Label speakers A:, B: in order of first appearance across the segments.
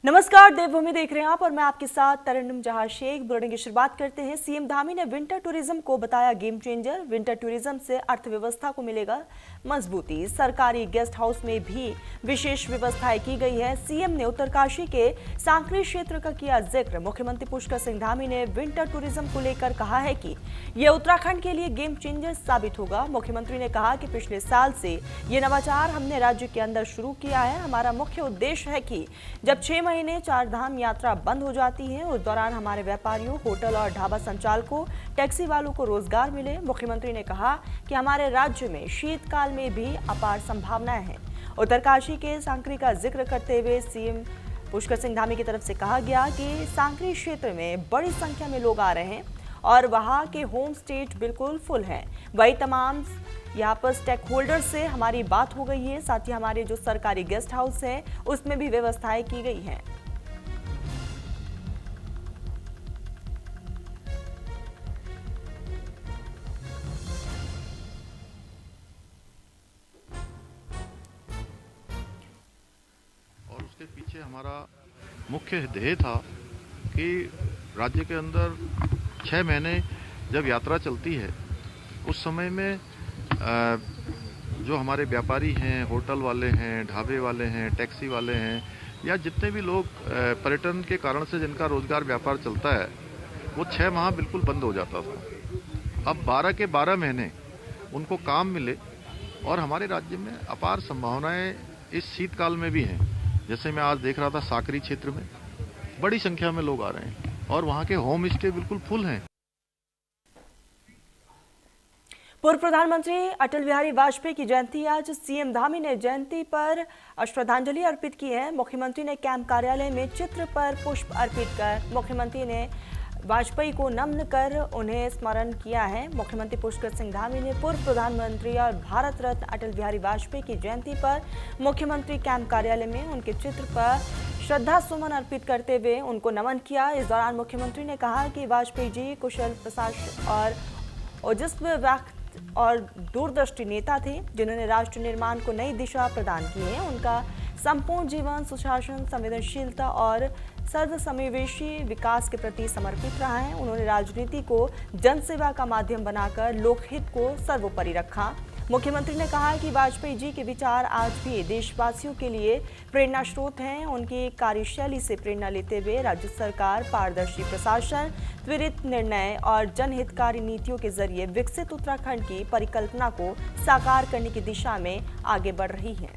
A: नमस्कार, देवभूमि देख रहे हैं आप और मैं आपके साथ तरन्नुम जहां शेख। बुलेटिन की शुरुआत करते हैं। सीएम धामी ने विंटर टूरिज्म को बताया गेम चेंजर। विंटर टूरिज्म से अर्थव्यवस्था को मिलेगा मजबूती। सरकारी गेस्ट हाउस में भी विशेष व्यवस्थाएं की गई है। सीएम ने उत्तरकाशी के सांकरी क्षेत्र का किया जिक्र। मुख्यमंत्री पुष्कर सिंह धामी ने विंटर टूरिज्म को लेकर कहा है कि यह उत्तराखंड के लिए गेम चेंजर साबित होगा। मुख्यमंत्री ने कहा कि पिछले साल से ये नवाचार हमने राज्य के अंदर शुरू किया है। हमारा मुख्य उद्देश्य है कि जब 6 महीने चार धाम यात्रा बंद हो जाती है, उस दौरान हमारे व्यापारियों, होटल और ढाबा संचालकों, टैक्सी वालों को रोजगार मिले। मुख्यमंत्री ने कहा कि हमारे राज्य में शीतकाल में भी अपार संभावनाएं हैं। उत्तरकाशी के सांकरी का जिक्र करते हुए सीएम पुष्कर सिंह धामी की तरफ से कहा गया कि सांकरी क्षेत्र में बड़ी संख्या में लोग आ रहे हैं और वहां के होम स्टे बिल्कुल फुल हैं। वही तमाम यहाँ पर स्टेक होल्डर से हमारी बात हो गई है। साथ ही हमारे जो सरकारी गेस्ट हाउस है उसमें भी व्यवस्थाएं की गई हैं।
B: और उसके पीछे हमारा मुख्य ध्येय था कि राज्य के अंदर 6 महीने जब यात्रा चलती है उस समय में जो हमारे व्यापारी हैं, होटल वाले हैं, ढाबे वाले हैं, टैक्सी वाले हैं या जितने भी लोग पर्यटन के कारण से जिनका रोजगार व्यापार चलता है, वो 6 माह बिल्कुल बंद हो जाता था। अब 12 के 12 महीने उनको काम मिले और हमारे राज्य में अपार संभावनाएं इस शीतकाल में भी हैं। जैसे मैं आज देख रहा था, सांकरी क्षेत्र में बड़ी संख्या में लोग आ रहे हैं और वहाँ के होम स्टे बिल्कुल फुल हैं।
A: पूर्व प्रधानमंत्री अटल बिहारी वाजपेयी की जयंती आज। सीएम धामी ने जयंती पर श्रद्धांजलि अर्पित की है। मुख्यमंत्री ने कैंप कार्यालय में चित्र पर पुष्प अर्पित कर मुख्यमंत्री ने वाजपेयी को नमन कर उन्हें स्मरण किया है। मुख्यमंत्री पुष्कर सिंह धामी ने पूर्व प्रधानमंत्री और भारत रत्न अटल बिहारी वाजपेयी की जयंती पर मुख्यमंत्री कैंप कार्यालय में उनके चित्र पर श्रद्धा सुमन अर्पित करते हुए उनको नमन किया। इस दौरान मुख्यमंत्री ने कहा कि वाजपेयी जी कुशल प्रशासक और ओजस्वी व्यक्ति और दूरदृष्टि नेता थे, जिन्होंने राष्ट्र निर्माण को नई दिशा प्रदान की है। उनका संपूर्ण जीवन सुशासन, संवेदनशीलता और सर्वसमावेशी विकास के प्रति समर्पित रहा है। उन्होंने राजनीति को जनसेवा का माध्यम बनाकर लोकहित को सर्वोपरि रखा। मुख्यमंत्री ने कहा कि वाजपेयी जी के विचार आज भी देशवासियों के लिए प्रेरणा स्रोत हैं। उनकी कार्यशैली से प्रेरणा लेते हुए राज्य सरकार पारदर्शी प्रशासन, त्वरित निर्णय और जनहितकारी नीतियों के जरिए विकसित उत्तराखंड की परिकल्पना को साकार करने की दिशा में आगे बढ़ रही है।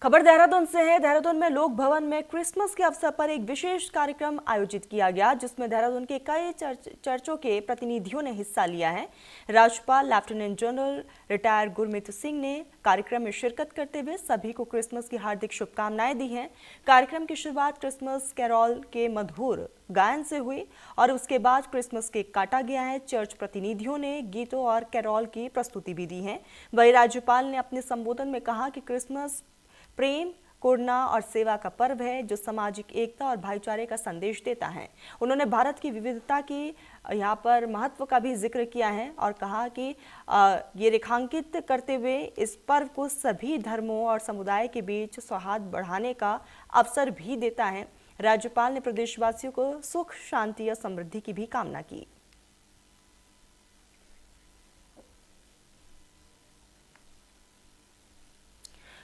A: खबर देहरादून से है। देहरादून में लोक भवन में क्रिसमस के अवसर पर एक विशेष कार्यक्रम आयोजित किया गया, जिसमें देहरादून के कई चर्चों के प्रतिनिधियों ने हिस्सा लिया है। राज्यपाल lieutenant general retired Gurmeet Singh ने कार्यक्रम में शिरकत करते हुए सभी को क्रिसमस की हार्दिक शुभकामनाएं दी हैं। कार्यक्रम की शुरुआत क्रिसमस कैरॉल के मधुर गायन से हुई और उसके बाद क्रिसमस केक काटा गया है। चर्च प्रतिनिधियों ने गीतों और कैरॉल की प्रस्तुति भी दी है। वहीं राज्यपाल ने अपने संबोधन में कहा कि क्रिसमस प्रेम, करुणा और सेवा का पर्व है, जो सामाजिक एकता और भाईचारे का संदेश देता है। उन्होंने भारत की विविधता की यहाँ पर महत्व का भी जिक्र किया है और कहा कि ये रेखांकित करते हुए इस पर्व को सभी धर्मों और समुदाय के बीच सौहार्द बढ़ाने का अवसर भी देता है। राज्यपाल ने प्रदेशवासियों को सुख, शांति और समृद्धि की भी कामना की।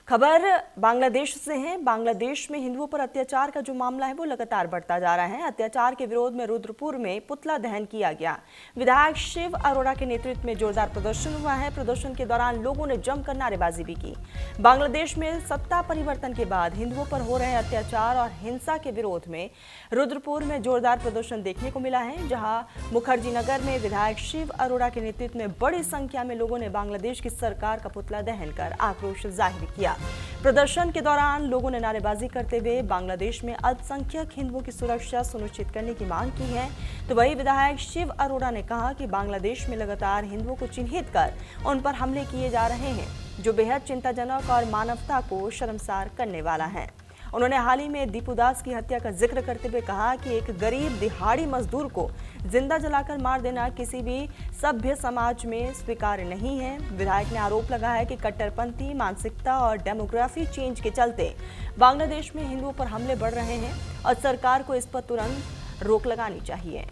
A: खबर बांग्लादेश से है। बांग्लादेश में हिंदुओं पर अत्याचार का जो मामला है वो लगातार बढ़ता जा रहा है। अत्याचार के विरोध में रुद्रपुर में पुतला दहन किया गया। विधायक शिव अरोड़ा के नेतृत्व में जोरदार प्रदर्शन हुआ है। प्रदर्शन के दौरान लोगों ने जमकर नारेबाजी भी की। बांग्लादेश में सत्ता परिवर्तन के बाद हिंदुओं पर हो रहे अत्याचार और हिंसा के विरोध में रुद्रपुर में जोरदार प्रदर्शन देखने को मिला है, जहां मुखर्जी नगर में विधायक शिव अरोड़ा के नेतृत्व में बड़ी संख्या में लोगों ने बांग्लादेश की सरकार का पुतला दहन कर आक्रोश जाहिर किया। प्रदर्शन के दौरान लोगों ने नारेबाजी करते हुए बांग्लादेश में अल्पसंख्यक हिंदुओं की सुरक्षा सुनिश्चित करने की मांग की है। तो वही विधायक शिव अरोड़ा ने कहा कि बांग्लादेश में लगातार हिंदुओं को चिन्हित कर उन पर हमले किए जा रहे हैं, जो बेहद चिंताजनक और मानवता को शर्मसार करने वाला है। उन्होंने हाल ही में दीपू दास की हत्या का जिक्र करते हुए कहा कि एक गरीब दिहाड़ी मजदूर को जिंदा जलाकर मार देना किसी भी सभ्य समाज में स्वीकार्य नहीं है। विधायक ने आरोप लगाया कि कट्टरपंथी मानसिकता और डेमोग्राफी चेंज के चलते बांग्लादेश में हिंदुओं पर हमले बढ़ रहे हैं और सरकार को इस पर तुरंत रोक लगानी चाहिए।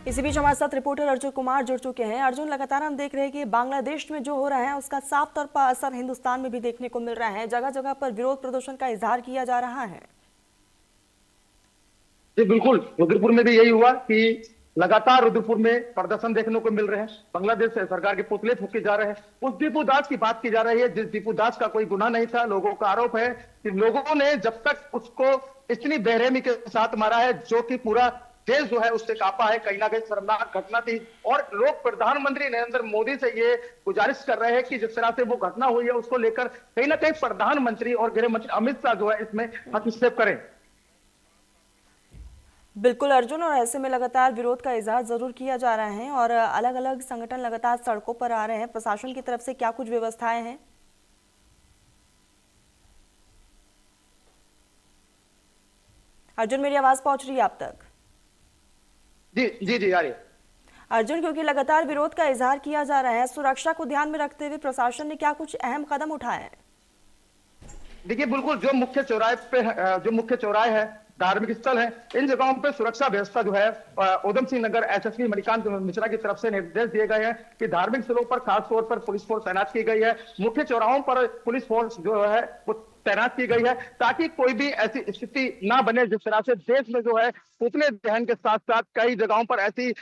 A: इसी बीच हमारे साथ रिपोर्टर अर्जुन कुमार जुड़ चुके हैं। अर्जुन, लगातार हम देख रहे हैं कि बांग्लादेश में जो हो रहा है उसका साफ तौर पर असर हिंदुस्तान में भी देखने को मिल रहा है। जगह जगह पर विरोध प्रदर्शन का इजहार किया जा रहा है।
C: जी बिल्कुल, रुद्रपुर में भी यही हुआ कि लगातार रुद्रपुर में प्रदर्शन देखने को मिल रहे हैं। बांग्लादेश सरकार के पुतले फूके जा रहे हैं। उस दीपू दास की बात की जा रही है जिस दीपू दास का कोई गुनाह नहीं था। लोगों का आरोप है कि लोगों ने जब तक उसको इतनी बेरहमी के साथ मारा है जो कि पूरा देश जो है उससे कांपा है। कहीं ना कहीं शर्मनाक घटना थी और लोग प्रधानमंत्री नरेंद्र मोदी से ये गुजारिश कर रहे हैं कि जिस तरह से वो घटना हुई है उसको लेकर कहीं ना कहीं प्रधानमंत्री और गृह मंत्री अमित शाह जो है इसमें हस्तक्षेप करें।
A: बिल्कुल अर्जुन, और ऐसे में लगातार विरोध का इजहार जरूर किया जा रहा है और अलग अलग संगठन लगातार सड़कों पर आ रहे हैं। प्रशासन की तरफ से क्या कुछ व्यवस्थाएं हैं? अर्जुन, मेरी आवाज पहुंच रही है आप तक?
C: जी जी जी आ रही है।
A: अर्जुन, क्योंकि लगातार विरोध का इजहार किया जा रहा है, सुरक्षा को ध्यान में रखते हुए प्रशासन ने क्या कुछ अहम कदम उठाए हैं?
C: देखिए बिल्कुल, जो मुख्य चौराहे है, धार्मिक स्थल है, इन जगहों पे सुरक्षा व्यवस्था जो है उधम सिंह नगर एसएसपी मणिकांत मिश्रा की तरफ से निर्देश दिए गए हैं कि धार्मिक स्थलों पर खास तौर पर पुलिस फोर्स तैनात की गई है। मुख्य चौराहों पर पुलिस फोर्स जो है वो तैनात की गई है ताकि कोई भी ऐसी स्थिति ना बने जिस तरह से देश में जो है पुतले दहन के साथ साथ कई जगहों पर ऐसी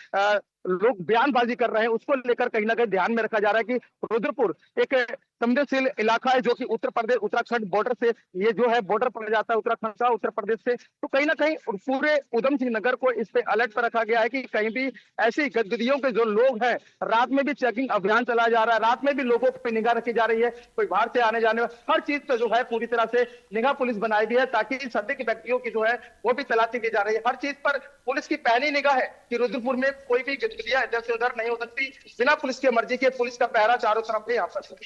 C: लोग बयानबाजी कर रहे हैं। उसको लेकर कहीं ना कहीं ध्यान में रखा जा रहा है कि रुद्रपुर एक संवेदनशील इलाका है जो कि उत्तर प्रदेश उत्तराखंड बॉर्डर से ये जो है बॉर्डर पड़ जाता है उत्तराखंड का उत्तर प्रदेश से। तो कहीं ना कहीं पूरे उधम सिंह नगर को इस पे अलर्ट पर रखा गया है कि कहीं भी ऐसी गतिविधियों के जो लोग हैं, रात में भी चेकिंग अभियान चलाया जा रहा है, रात में भी लोगों पर निगाह रखी जा रही है। कोई बाहर से आने जाने हर चीज पे जो है पूरी तरह से निगाह पुलिस बनाई गई है ताकि संदिग्ध व्यक्तियों की जो है वो भी तलाशी की जा रही है। हर चीज पर पुलिस की पहली निगाह है कि रुद्रपुर में कोई भी गतिविधियां इधर से उधर नहीं हो सकती बिना पुलिस की मर्जी के। पुलिस का पहरा चारों तरफ है यहाँ पर।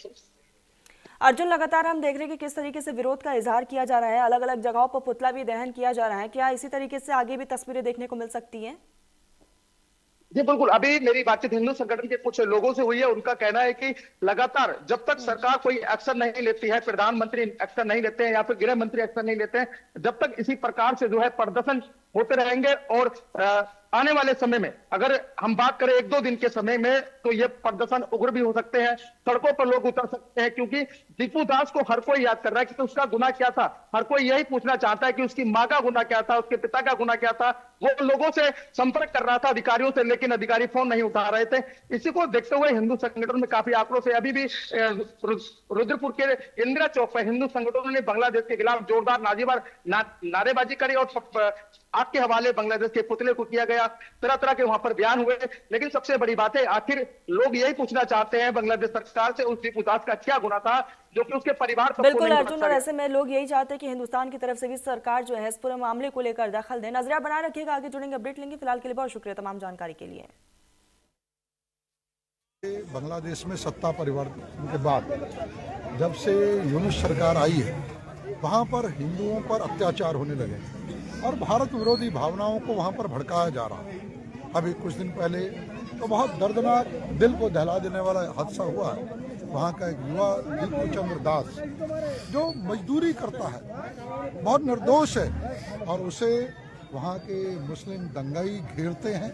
A: अर्जुन, लगातार हम देख रहे हैं कि किस तरीके से विरोध का इजहार किया जा रहा है, अलग अलग जगहों पर पुतला भी दहन किया जा रहा है। क्या इसी तरीके से आगे भी तस्वीरें देखने को मिल सकती हैं?
C: जी बिल्कुल, अभी मेरी बातचीत हिंदू संगठन के कुछ लोगों से हुई है। उनका कहना है कि लगातार जब तक सरकार कोई एक्शन नहीं लेती है, प्रधानमंत्री एक्शन नहीं लेते हैं या फिर गृह मंत्री एक्शन नहीं लेते हैं, जब तक इसी प्रकार से जो है प्रदर्शन होते रहेंगे। और आने वाले समय में अगर हम बात करें 1-2 दिन के समय में तो ये प्रदर्शन उग्र भी हो सकते हैं, सड़कों पर लोग उतर सकते हैं क्योंकि दीपू दास को हर कोई याद कर रहा है कि उसका गुनाह क्या था। हर कोई यही पूछना चाहता है कि उसकी माँ का गुनाह क्या था, उसके पिता का गुनाह क्या था। वो लोगों से संपर्क कर रहा था अधिकारियों से, लेकिन अधिकारी फोन नहीं उठा रहे थे। इसी को देखते हुए हिंदू संगठन में काफी आक्रोश है। अभी भी रुद्रपुर के इंदिरा चौक पर हिंदू संगठनों ने बांग्लादेश के खिलाफ जोरदार नारेबाजी करी और आग के हवाले बांग्लादेश के पुतले को किया गया। तरह तरह के वहां पर बयान हुए, लेकिन सबसे बड़ी बात है आखिर लोग यही पूछना चाहते हैं बांग्लादेश सरकार से उस दीपू दास का क्या गुनाह था जो कि उसके परिवार पर।
A: बिल्कुल अर्जुन, और ऐसे में लोग यही चाहते हैं कि हिंदुस्तान की तरफ से भी सरकार जो है इस पूरे मामले को लेकर दखल दे। नजरिया बनाए रखिएगा, आगे जुड़ेंगे, अपडेट लेंगे। फिलहाल के लिए बहुत शुक्रिया तमाम जानकारी के लिए।
D: बांग्लादेश में सत्ता परिवर्तन के बाद जब से यूनुस सरकार आई है वहाँ पर हिंदुओं पर अत्याचार होने लगे और भारत विरोधी भावनाओं को वहाँ पर भड़काया जा रहा है। अभी कुछ दिन पहले तो बहुत दर्दनाक, दिल को दहला देने वाला हादसा हुआ है। वहाँ का एक युवा दीपू चंद्र दास जो मजदूरी करता है, बहुत निर्दोष है, और उसे वहाँ के मुस्लिम दंगाई घेरते हैं,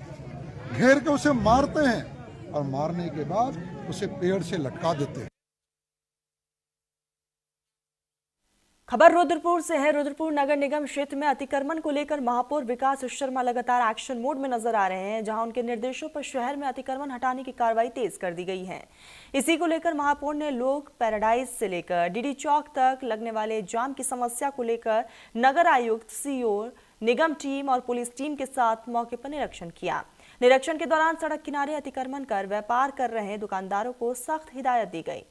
D: घेर के उसे मारते हैं और मारने के बाद उसे पेड़ से लटका देते हैं।
A: खबर रुद्रपुर से है। रुद्रपुर नगर निगम क्षेत्र में अतिक्रमण को लेकर महापौर विकास शर्मा लगातार एक्शन मोड में नजर आ रहे हैं, जहां उनके निर्देशों पर शहर में अतिक्रमण हटाने की कार्रवाई तेज कर दी गई है। इसी को लेकर महापौर ने लोक पैराडाइज से लेकर डीडी चौक तक लगने वाले जाम की समस्या को लेकर नगर आयुक्त, सीओ, निगम टीम और पुलिस टीम के साथ मौके पर निरीक्षण किया। निरीक्षण के दौरान सड़क किनारे अतिक्रमण कर व्यापार कर रहे दुकानदारों को सख्त हिदायत दी गई।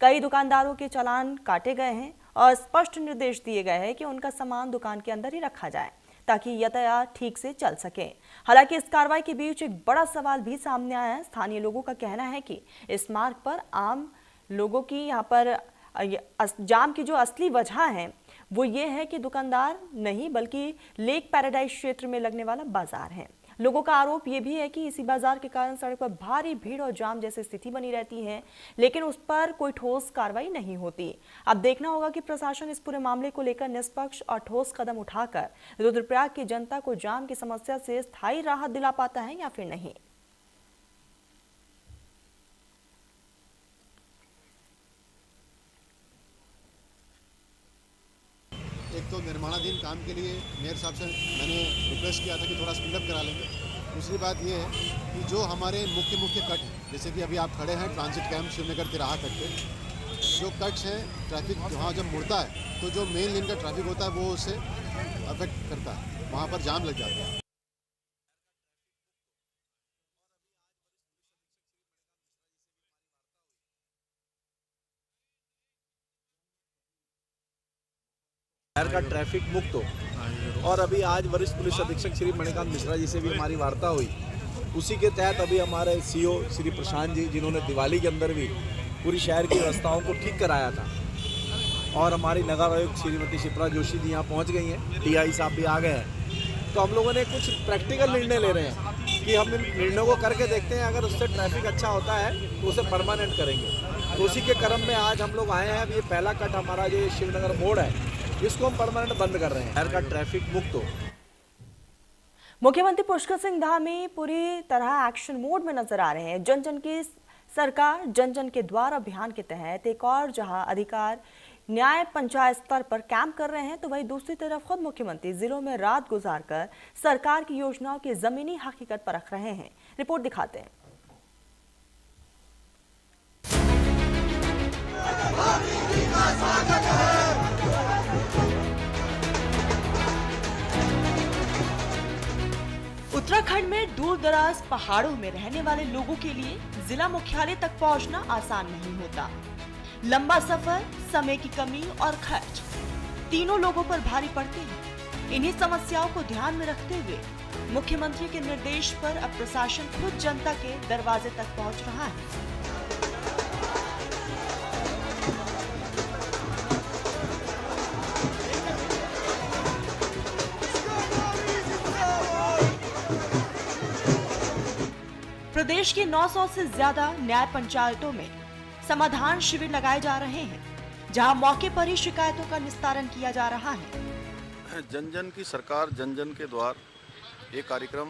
A: कई दुकानदारों के चालान काटे गए हैं और स्पष्ट निर्देश दिए गए हैं कि उनका सामान दुकान के अंदर ही रखा जाए ताकि यातायात ठीक से चल सके। हालांकि इस कार्रवाई के बीच एक बड़ा सवाल भी सामने आया है। स्थानीय लोगों का कहना है कि इस मार्ग पर आम लोगों की यहाँ पर जाम की जो असली वजह है वो ये है कि दुकानदार नहीं बल्कि लेक पैराडाइज क्षेत्र में लगने वाला बाजार है। लोगों का आरोप ये भी है कि इसी बाजार के कारण सड़क पर भारी भीड़ और जाम जैसी स्थिति बनी रहती है, लेकिन उस पर कोई ठोस कार्रवाई नहीं होती। अब देखना होगा कि प्रशासन इस पूरे मामले को लेकर निष्पक्ष और ठोस कदम उठाकर रुद्रप्रयाग की जनता को जाम की समस्या से स्थायी राहत दिला पाता है या फिर नहीं।
E: एक तो निर्माणाधीन काम के लिए मेयर साहब से मैंने रिक्वेस्ट किया था कि थोड़ा स्पीड अप करा लेंगे। दूसरी बात ये है कि जो हमारे मुख्य कट हैं, जैसे कि अभी आप खड़े हैं ट्रांजिट कैंप शिवनगर तिराहा कट पे, जो कट्स हैं ट्रैफिक वहाँ जब मुड़ता है तो जो मेन लेन का ट्रैफिक होता है वो उससे अफेक्ट करता है, वहाँ पर जाम लग जाता है।
F: शहर का ट्रैफिक मुक्त हो। और अभी आज वरिष्ठ पुलिस अधीक्षक श्री मणिकांत मिश्रा जी से भी हमारी वार्ता हुई। उसी के तहत अभी हमारे सीओ श्री प्रशांत जी, जिन्होंने दिवाली के अंदर भी पूरी शहर की व्यवस्थाओं को ठीक कराया था, और हमारी नगर आयुक्त श्रीमती शिप्रा जोशी जी यहाँ पहुँच गई हैं, टीआई साहब भी आ गए हैं। तो हम लोगों ने कुछ प्रैक्टिकल निर्णय ले रहे हैं कि हम इन निर्णयों को करके देखते हैं, अगर उससे ट्रैफिक अच्छा होता है तो उसे परमानेंट करेंगे। तो उसी के क्रम में आज हम लोग आए हैं। अब ये पहला कट हमारा जो शिवनगर मोड़ है, इसको हम परमानेंट बंद कर रहे हैं, शहर का ट्रैफिक मुक्त हो।
A: मुख्यमंत्री पुष्कर सिंह धामी पूरी तरह एक्शन मोड में नजर आ रहे हैं। जन जन की सरकार, जन जन के द्वार अभियान के तहत एक और जहां अधिकार न्याय पंचायत स्तर पर कैंप कर रहे हैं, तो वहीं दूसरी तरफ खुद मुख्यमंत्री जिलों में रात गुजारकर सरकार की योजनाओं की जमीनी हकीकत परख रहे हैं। रिपोर्ट दिखाते हैं। उत्तराखंड में दूर दराज पहाड़ों में रहने वाले लोगों के लिए जिला मुख्यालय तक पहुंचना आसान नहीं होता। लंबा सफर, समय की कमी और खर्च तीनों लोगों पर भारी पड़ते हैं। इन्हीं समस्याओं को ध्यान में रखते हुए मुख्यमंत्री के निर्देश पर अब प्रशासन खुद जनता के दरवाजे तक पहुंच रहा है। प्रदेश के 900 से ज्यादा न्याय पंचायतों में समाधान शिविर लगाए जा रहे हैं, जहां मौके पर ही शिकायतों का निस्तारण किया जा रहा है।
B: जन जन की सरकार, जन जन के द्वार, ये कार्यक्रम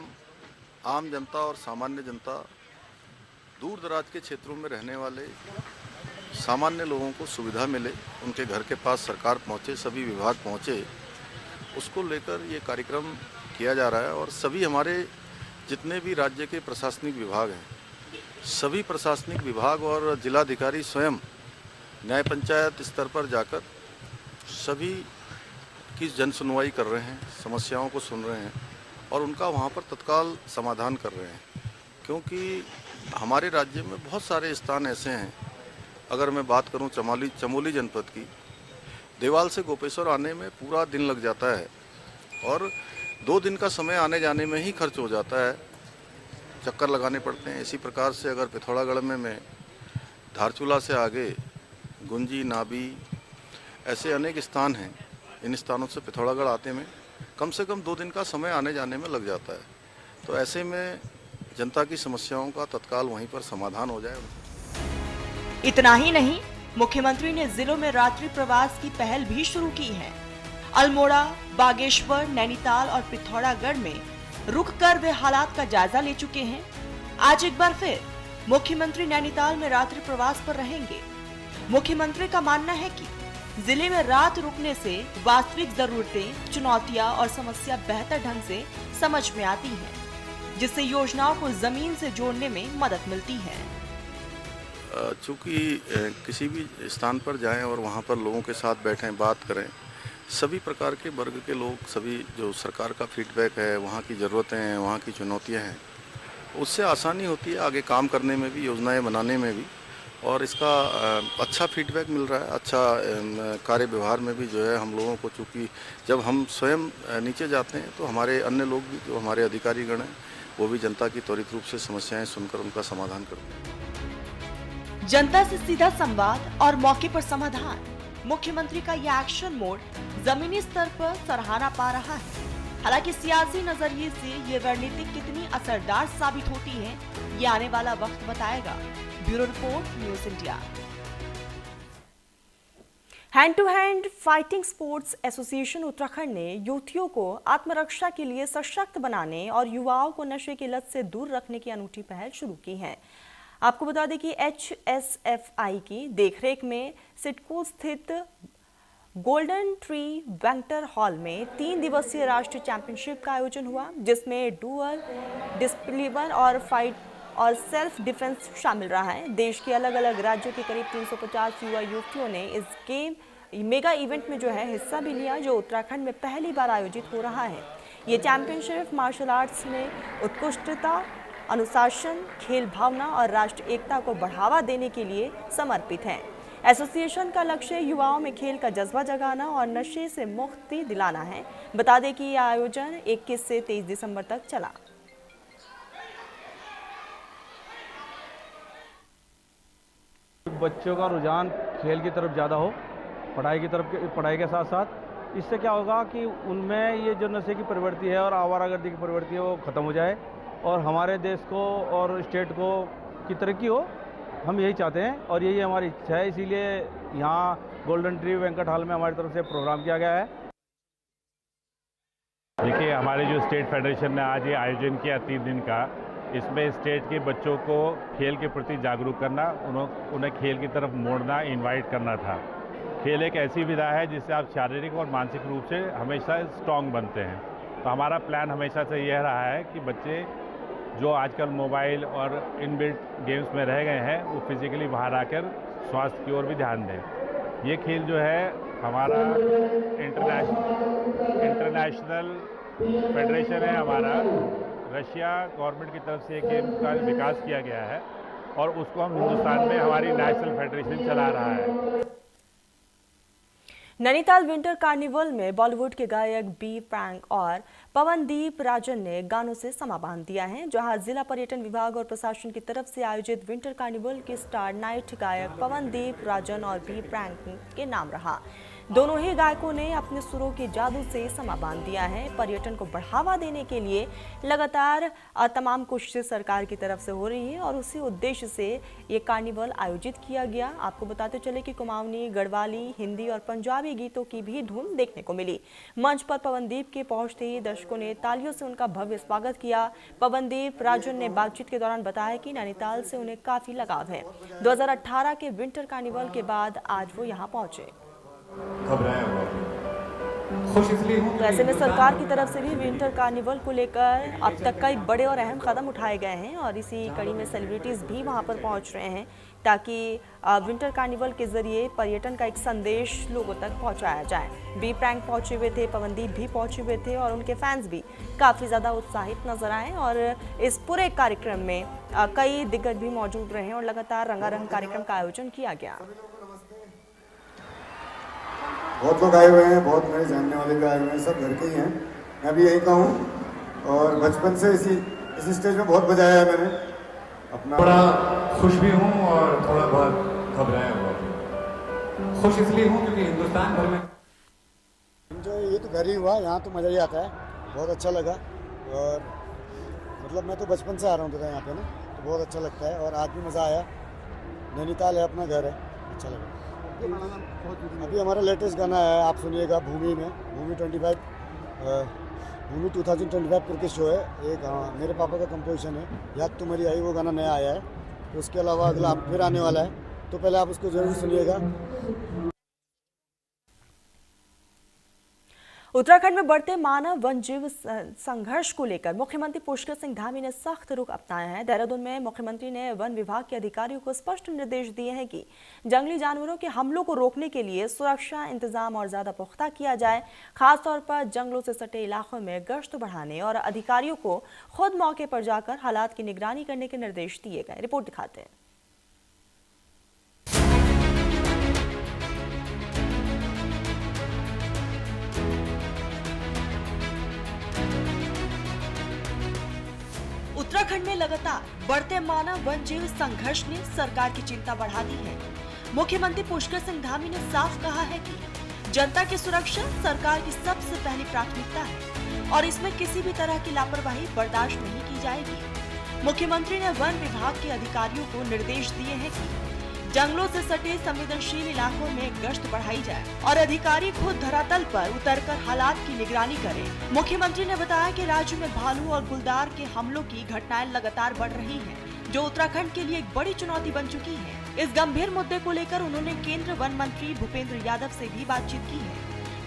B: आम जनता और सामान्य जनता, दूर दराज के क्षेत्रों में रहने वाले सामान्य लोगों को सुविधा मिले, उनके घर के पास सरकार पहुँचे, सभी विभाग पहुँचे, उसको लेकर ये कार्यक्रम किया जा रहा है। और सभी हमारे जितने भी राज्य के प्रशासनिक विभाग हैं, सभी प्रशासनिक विभाग और जिलाधिकारी स्वयं न्याय पंचायत स्तर पर जाकर सभी की जन सुनवाई कर रहे हैं, समस्याओं को सुन रहे हैं और उनका वहाँ पर तत्काल समाधान कर रहे हैं। क्योंकि हमारे राज्य में बहुत सारे स्थान ऐसे हैं, अगर मैं बात करूँ चमोली जनपद की, देवाल से गोपेश्वर आने में पूरा दिन लग जाता है और 2 दिन का समय आने जाने में ही खर्च हो जाता है, चक्कर लगाने पड़ते हैं। इसी प्रकार से अगर पिथौरागढ़ में धारचूला से आगे गुंजी, नाबी, ऐसे अनेक स्थान हैं। इन स्थानों से पिथौरागढ़ आते में कम से कम 2 दिन का समय आने जाने में लग जाता है। तो ऐसे में जनता की समस्याओं का तत्काल वहीं पर समाधान हो जाए।
A: इतना ही नहीं, मुख्यमंत्री ने जिलों में रात्रि प्रवास की पहल भी शुरू की है। अल्मोड़ा, बागेश्वर, नैनीताल और पिथौरागढ़ में रुककर वे हालात का जायजा ले चुके हैं। आज एक बार फिर मुख्यमंत्री नैनीताल में रात्रि प्रवास पर रहेंगे। मुख्यमंत्री का मानना है कि जिले में रात रुकने से वास्तविक जरूरतें, चुनौतियां और समस्या बेहतर ढंग से समझ में आती हैं, जिससे योजनाओं को जमीन से जोड़ने में मदद मिलती है।
B: चूँकि किसी भी स्थान पर जाएं और वहाँ पर लोगों के साथ बैठें, बात करें, सभी प्रकार के वर्ग के लोग, सभी जो सरकार का फीडबैक है, वहाँ की ज़रूरतें हैं, वहाँ की चुनौतियाँ हैं, उससे आसानी होती है आगे काम करने में भी, योजनाएं बनाने में भी
G: और इसका अच्छा फीडबैक मिल रहा है। अच्छा कार्य व्यवहार में भी जो है हम लोगों को, चूँकि जब हम स्वयं नीचे जाते हैं तो हमारे अन्य लोग भी, जो हमारे अधिकारीगण हैं, वो भी जनता की त्वरित रूप से समस्याएं सुनकर उनका समाधान करते हैं।
A: जनता से सीधा संवाद और मौके पर समाधान, मुख्यमंत्री का यह एक्शन मोड जमीनी स्तर पर सराहना पा रहा है। हालांकि सियासी नजरिए से ये रणनीति कितनी असरदार साबित होती है, ये आने वाला वक्त बताएगा। Bureau report, news India. Hand to hand fighting sports association Uttarakhand ने युवतियों को आत्मरक्षा के लिए सशक्त बनाने और युवाओं को नशे की लत से दूर रखने की अनूठी पहल शुरू की है। आपको बता दें कि HSFI की देखरेख में सिडको स्थित गोल्डन ट्री बैंक्वेट हॉल में 3 दिवसीय राष्ट्रीय चैंपियनशिप का आयोजन हुआ, जिसमें डुअल, डिसिप्लिन और फाइट और सेल्फ डिफेंस शामिल रहा है। देश के अलग अलग राज्यों के करीब 350 युवा युवतियों ने इस मेगा इवेंट में जो है हिस्सा भी लिया, जो उत्तराखंड में पहली बार आयोजित हो रहा है। ये चैंपियनशिप मार्शल आर्ट्स में उत्कृष्टता, अनुशासन, खेल भावना और राष्ट्रीय एकता को बढ़ावा देने के लिए समर्पित है। एसोसिएशन का लक्ष्य युवाओं में खेल का जज्बा जगाना और नशे से मुक्ति दिलाना है। बता दें कि यह आयोजन 21 से 23 दिसंबर तक चला।
H: बच्चों का रुझान खेल की तरफ ज़्यादा हो, पढ़ाई के साथ साथ, इससे क्या होगा कि उनमें ये जो नशे की प्रवृत्ति है और आवारागर्दी की प्रवृत्ति है वो ख़त्म हो जाए और हमारे देश को और स्टेट को की तरक्की हो। हम यही चाहते हैं और यही हमारी इच्छा है। इसीलिए यहाँ गोल्डन ट्री बैंक्वेट हॉल में हमारी तरफ से प्रोग्राम किया गया है।
I: देखिए, हमारे जो स्टेट फेडरेशन ने आज ये आयोजन किया 3 दिन का, इसमें स्टेट के बच्चों को खेल के प्रति जागरूक करना, उन्हें खेल की तरफ मोड़ना, इनवाइट करना था। खेल एक ऐसी विधा है जिससे आप शारीरिक और मानसिक रूप से हमेशा स्ट्रांग बनते हैं। तो हमारा प्लान हमेशा से यह रहा है कि बच्चे जो आजकल मोबाइल और इनबिल्ट गेम्स में रह गए हैं, वो फिजिकली बाहर आकर स्वास्थ्य की ओर भी ध्यान दें। ये खेल जो है हमारा इंटरनेशनल फेडरेशन है, हमारा रशिया गवर्नमेंट की तरफ से गेम का विकास किया गया है और उसको हम हिंदुस्तान में हमारी नेशनल फेडरेशन चला रहा है।
A: नैनीताल विंटर कार्निवल में बॉलीवुड के गायक बी प्रैंक और पवनदीप राजन ने गानों से समा बांध दिया है। जहां जिला पर्यटन विभाग और प्रशासन की तरफ से आयोजित विंटर कार्निवल के स्टार नाइट गायक पवनदीप राजन और बी प्रैंक के नाम रहा। दोनों ही गायकों ने अपने सुरों के जादू से समा बांध दिया है। पर्यटन को बढ़ावा देने के लिए लगातार तमाम कोशिशें सरकार की तरफ से हो रही है और उसी उद्देश्य से ये कार्निवल आयोजित किया गया। आपको बताते चले कि कुमाऊनी, गढ़वाली, हिंदी और पंजाबी गीतों की भी धूम देखने को मिली। मंच पर पवनदीप के पहुंचते ही दर्शकों ने तालियों से उनका भव्य स्वागत किया। पवनदीप राजन ने बातचीत के दौरान बताया कि नैनीताल से उन्हें काफी लगाव है। 2018 के विंटर कार्निवल के बाद आज वो यहाँ पहुंचे। तो ऐसे में सरकार की तरफ से भी विंटर कार्निवल को लेकर अब तक कई बड़े और अहम कदम उठाए गए हैं और इसी कड़ी में सेलिब्रिटीज भी वहां पर पहुंच रहे हैं ताकि विंटर कार्निवल के जरिए पर्यटन का एक संदेश लोगों तक पहुंचाया जाए। बी प्रैंक पहुंचे हुए थे, पवनदीप भी पहुंचे हुए थे और उनके फैंस भी काफ़ी ज़्यादा उत्साहित नजर आए और इस पूरे कार्यक्रम में कई दिग्गज भी मौजूद रहे और लगातार रंगारंग कार्यक्रम का आयोजन किया गया।
J: बहुत लोग आए हुए हैं, बहुत मेरे जानने वाले भी आए हुए हैं, सब घर के ही हैं। मैं भी यहीं का हूँ और बचपन से इसी स्टेज में बहुत बजाया है मैंने अपना।
K: बड़ा खुश भी हूँ और थोड़ा बहुत घबराया हुआ हूँ। खुश इसलिए हूँ क्योंकि हिंदुस्तान भर में
J: ये तो घर ही हुआ, यहाँ तो मज़ा ही आता है, बहुत अच्छा लगा। और मतलब मैं तो बचपन से आ रहा हूँ यहाँ पे ना, तो बहुत अच्छा लगता है और आज भी मज़ा आया। नैनीताल है, अपना घर है, अच्छा लगा। अभी हमारा लेटेस्ट गाना है, आप सुनिएगा, भूमि में, भूमि 2025 करके शो है एक। हाँ, मेरे पापा का कंपोजिशन है, याद तुम्हारी आई, वो गाना नया आया है। तो उसके अलावा अगला फिर आने वाला है, तो पहले आप उसको जरूर सुनिएगा।
A: उत्तराखंड में बढ़ते मानव वन्यजीव संघर्ष को लेकर मुख्यमंत्री पुष्कर सिंह धामी ने सख्त रुख अपनाया है। देहरादून में मुख्यमंत्री ने वन विभाग के अधिकारियों को स्पष्ट निर्देश दिए हैं कि जंगली जानवरों के हमलों को रोकने के लिए सुरक्षा इंतजाम और ज्यादा पुख्ता किया जाए। खासतौर पर जंगलों से सटे इलाकों में गश्त बढ़ाने और अधिकारियों को खुद मौके पर जाकर हालात की निगरानी करने के निर्देश दिए गए। रिपोर्ट दिखाते हैं। उत्तराखंड में लगातार बढ़ते मानव वन जीव संघर्ष ने सरकार की चिंता बढ़ा दी है। मुख्यमंत्री पुष्कर सिंह धामी ने साफ कहा है कि जनता की सुरक्षा सरकार की सबसे पहली प्राथमिकता है और इसमें किसी भी तरह की लापरवाही बर्दाश्त नहीं की जाएगी। मुख्यमंत्री ने वन विभाग के अधिकारियों को निर्देश दिए हैं कि जंगलों से सटे संवेदनशील इलाकों में गश्त बढ़ाई जाए और अधिकारी खुद धरातल पर उतरकर हालात की निगरानी करें। मुख्यमंत्री ने बताया कि राज्य में भालू और गुलदार के हमलों की घटनाएं लगातार बढ़ रही हैं, जो उत्तराखंड के लिए एक बड़ी चुनौती बन चुकी है। इस गंभीर मुद्दे को लेकर उन्होंने केंद्र वन मंत्री भूपेंद्र यादव से भी बातचीत की है।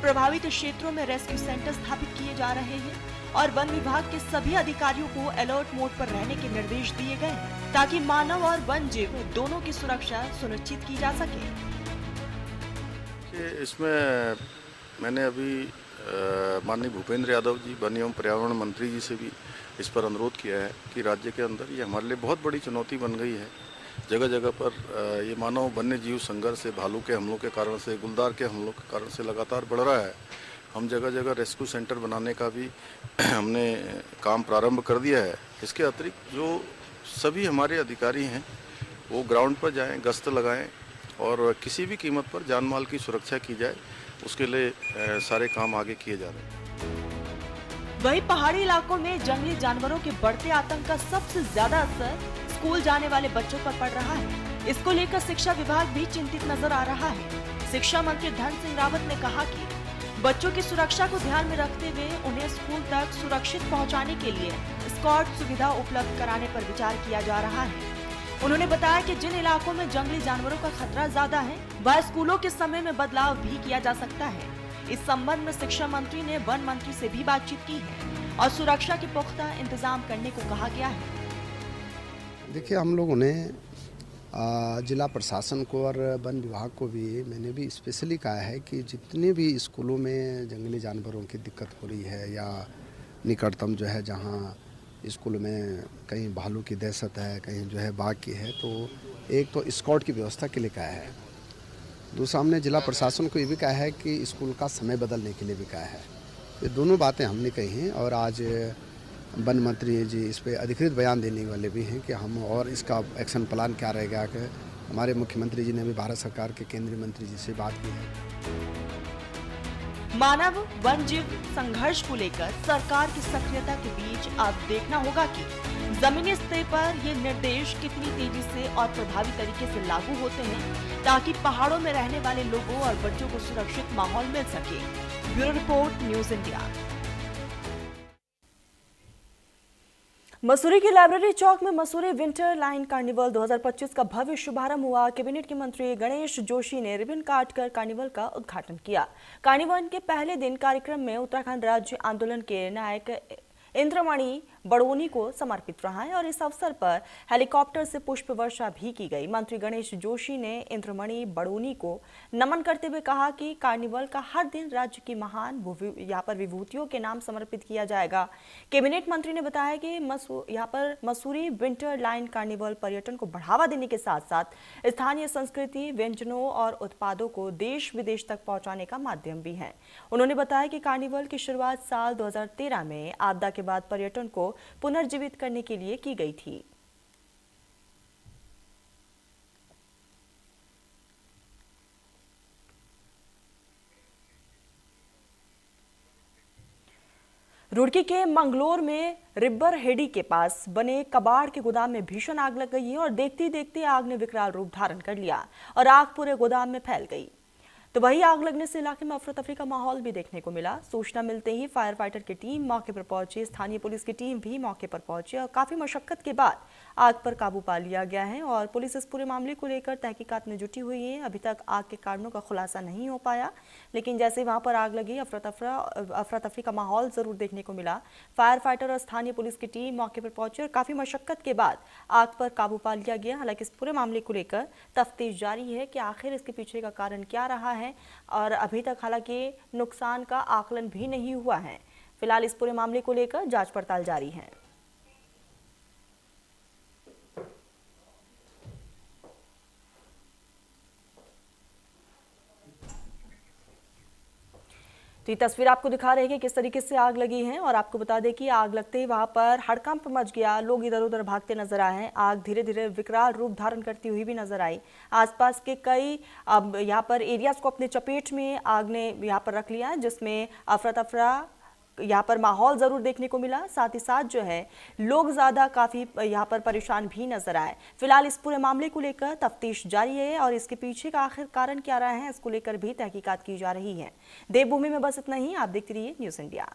A: प्रभावित क्षेत्रों में रेस्क्यू सेंटर स्थापित किए जा रहे हैं और वन विभाग के सभी अधिकारियों को अलर्ट मोड पर रहने के निर्देश दिए गए हैं ताकि मानव और वन जीव दोनों की सुरक्षा सुनिश्चित की जा सके।
G: इसमें मैंने अभी माननीय भूपेंद्र यादव जी वन एवं पर्यावरण मंत्री जी से भी इस पर अनुरोध किया है कि राज्य के अंदर ये हमारे लिए बहुत बड़ी चुनौती बन गई है। जगह जगह पर ये मानव वन्य जीव संघर्ष से, भालू के हमलों के कारण से, गुलदार के हमलों के कारण से लगातार बढ़ रहा है। हम जगह जगह रेस्क्यू सेंटर बनाने का भी हमने काम प्रारंभ कर दिया है। इसके अतिरिक्त जो सभी हमारे अधिकारी हैं वो ग्राउंड पर जाएं, गश्त लगाएं और किसी भी कीमत पर जान माल की सुरक्षा की जाए, उसके लिए सारे काम आगे किए जा रहे हैं।
A: वहीं पहाड़ी इलाकों में जंगली जानवरों के बढ़ते आतंक का सबसे ज्यादा असर स्कूल जाने वाले बच्चों पर पड़ रहा है। इसको लेकर शिक्षा विभाग भी चिंतित नजर आ रहा है। शिक्षा मंत्री धन सिंह रावत ने कहा कि बच्चों की सुरक्षा को ध्यान में रखते हुए उन्हें स्कूल तक सुरक्षित पहुंचाने के लिए स्कॉट सुविधा उपलब्ध कराने पर विचार किया जा रहा है। उन्होंने बताया कि जिन इलाकों में जंगली जानवरों का खतरा ज्यादा है, वह स्कूलों के समय में बदलाव भी किया जा सकता है। इस संबंध में शिक्षा मंत्री ने वन मंत्री से भी बातचीत की है और सुरक्षा के पुख्ता इंतजाम करने को कहा गया है।
L: देखिए, हम लोगों ने जिला प्रशासन को और वन विभाग को भी मैंने भी स्पेशली कहा है कि जितने भी स्कूलों में जंगली जानवरों की दिक्कत हो रही है या निकटतम जो है जहाँ स्कूल में कहीं भालू की दहशत है, कहीं जो है बाघ की है, तो एक तो स्कॉट की व्यवस्था के लिए कहा है। दूसरा, हमने जिला प्रशासन को ये भी कहा है कि स्कूल का समय बदलने के लिए भी कहा है। ये दोनों बातें हमने कही हैं और आज वन मंत्री जी इस पे अधिकृत बयान देने वाले भी हैं कि हम और इसका एक्शन प्लान क्या रहेगा। कि हमारे मुख्यमंत्री जी ने भी भारत सरकार के केंद्रीय मंत्री जी से बात की है।
A: मानव वन जीव संघर्ष को लेकर सरकार की सक्रियता के बीच अब देखना होगा कि जमीनी स्तर पर ये निर्देश कितनी तेजी से और प्रभावी तरीके से लागू होते हैं ताकि पहाड़ों में रहने वाले लोगों और बच्चों को सुरक्षित माहौल मिल सके। Bureau report, news India. Mussoorie की लाइब्रेरी चौक में मसूरी विंटर लाइन कार्निवल 2025 का भव्य शुभारंभ हुआ। कैबिनेट के मंत्री गणेश जोशी ने रिबन काटकर कार्निवल का उद्घाटन किया। कार्निवल के पहले दिन कार्यक्रम में उत्तराखंड राज्य आंदोलन के नायक इंद्रमणि बड़ोनी को समर्पित रहा है और इस अवसर पर हेलीकॉप्टर से पुष्प वर्षा भी की गई। मंत्री गणेश जोशी ने इंद्रमणि बड़ोनी को नमन करते हुए कहा कि कार्निवल का हर दिन राज्य की महान यहाँ पर विभूतियों के नाम समर्पित किया जाएगा। कैबिनेट मंत्री ने बताया कि यहाँ पर मसूरी विंटर लाइन कार्निवल पर्यटन को बढ़ावा देने के साथ साथ स्थानीय संस्कृति, व्यंजनों और उत्पादों को देश विदेश तक पहुंचाने का माध्यम भी है। उन्होंने बताया कि कार्निवल की शुरुआत साल 2013 में आपदा के बाद पर्यटन को पुनर्जीवित करने के लिए की गई थी। रुड़की के मंगलोर में रिब्बर हेडी के पास बने कबाड़ के गोदाम में भीषण आग लग गई है और देखते देखते आग ने विकराल रूप धारण कर लिया और आग पूरे गोदाम में फैल गई। तो वही आग लगने से इलाके में अफरा तफरी का माहौल भी देखने को मिला। सूचना मिलते ही फायर फाइटर की टीम मौके पर पहुंची, स्थानीय पुलिस की टीम भी मौके पर पहुंची और काफी मशक्कत के बाद आग पर काबू पा लिया गया है और पुलिस इस पूरे मामले को लेकर तहकीकात में जुटी हुई है। अभी तक आग के कारणों का खुलासा नहीं हो पाया, लेकिन जैसे वहां पर आग लगी अफरा तफरी का माहौल जरूर देखने को मिला। फायर फाइटर और स्थानीय पुलिस की टीम मौके पर पहुंची और काफी मशक्कत के बाद आग पर काबू पा लिया गया। हालांकि इस पूरे मामले को लेकर तफ्तीश जारी है कि आखिर इसके पीछे का कारण क्या रहा है और अभी तक हालांकि नुकसान का आकलन भी नहीं हुआ है। फिलहाल इस पूरे मामले को लेकर जांच पड़ताल जारी है। तो ये तस्वीर आपको दिखा रहे हैं कि किस तरीके से आग लगी है और आपको बता दें कि आग लगते ही वहां पर हड़कंप मच गया, लोग इधर उधर भागते नजर आए हैं। आग धीरे धीरे विकराल रूप धारण करती हुई भी नजर आई। आसपास के कई अब यहाँ पर एरियाज को अपने चपेट में आग ने यहाँ पर रख लिया, जिसमें अफरा तफरा यहाँ पर माहौल जरूर देखने को मिला। साथ ही साथ जो है लोग ज्यादा काफी यहाँ पर परेशान भी नजर आए। फिलहाल इस पूरे मामले को लेकर तफ्तीश जारी है और इसके पीछे का आखिर कारण क्या रहा है, इसको लेकर भी तहकीकात की जा रही है। देवभूमि में बस इतना ही। आप देखते रहिए न्यूज़ इंडिया।